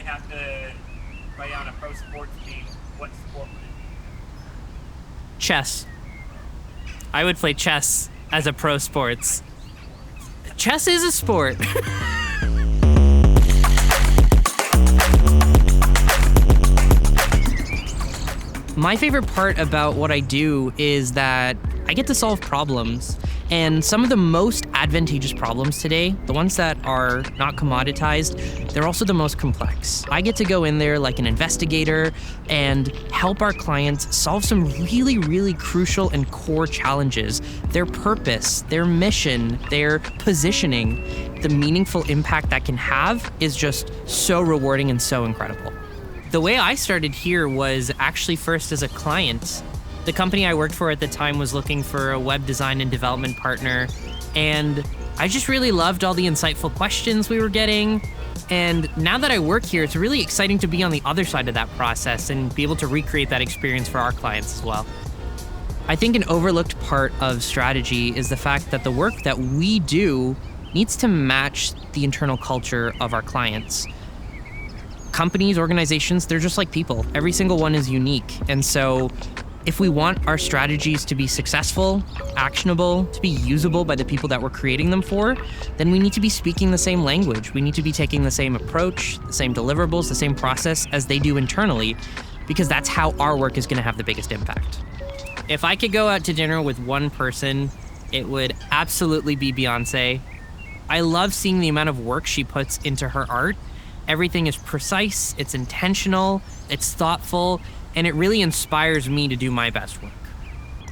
have to play on a pro sports team, what sport would it be? Chess. I would play chess as a pro sports. Chess is a sport. My favorite part about what I do is that I get to solve problems. And some of the most advantageous problems today, the ones that are not commoditized, they're also the most complex. I get to go in there like an investigator and help our clients solve some really, really crucial and core challenges. Their purpose, their mission, their positioning, the meaningful impact that can have is just so rewarding and so incredible. The way I started here was actually first as a client. The company I worked for at the time was looking for a web design and development partner, and I just really loved all the insightful questions we were getting. And now that I work here, it's really exciting to be on the other side of that process and be able to recreate that experience for our clients as well. I think an overlooked part of strategy is the fact that the work that we do needs to match the internal culture of our clients. Companies, organizations, they're just like people. Every single one is unique. And so if we want our strategies to be successful, actionable, to be usable by the people that we're creating them for, then we need to be speaking the same language. We need to be taking the same approach, the same deliverables, the same process as they do internally, because that's how our work is going to have the biggest impact. If I could go out to dinner with one person, it would absolutely be Beyonce. I love seeing the amount of work she puts into her art. Everything is precise, it's intentional, it's thoughtful, and it really inspires me to do my best work.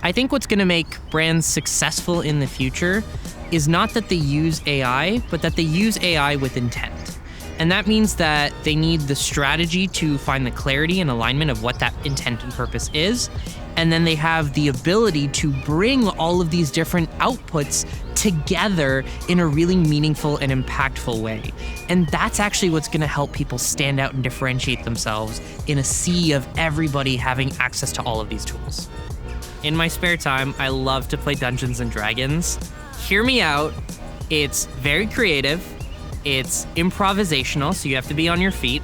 I think what's gonna make brands successful in the future is not that they use AI, but that they use AI with intent. And that means that they need the strategy to find the clarity and alignment of what that intent and purpose is. And then they have the ability to bring all of these different outputs together in a really meaningful and impactful way. And that's actually what's gonna help people stand out and differentiate themselves in a sea of everybody having access to all of these tools. In my spare time, I love to play Dungeons and Dragons. Hear me out, it's very creative, it's improvisational, so you have to be on your feet,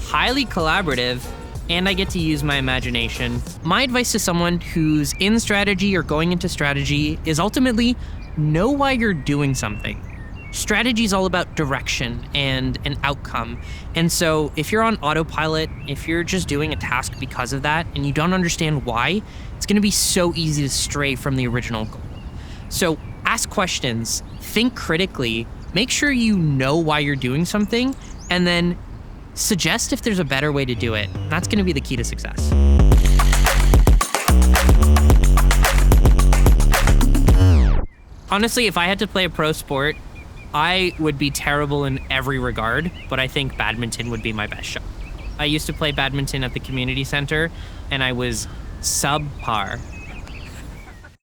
highly collaborative, and I get to use my imagination. My advice to someone who's in strategy or going into strategy is ultimately know why you're doing something. Strategy is all about direction and an outcome. And so if you're on autopilot, if you're just doing a task because of that and you don't understand why, it's gonna be so easy to stray from the original goal. So ask questions, think critically, make sure you know why you're doing something, and then suggest if there's a better way to do it. That's gonna be the key to success. Honestly, if I had to play a pro sport, I would be terrible in every regard, but I think badminton would be my best shot. I used to play badminton at the community center, and I was subpar.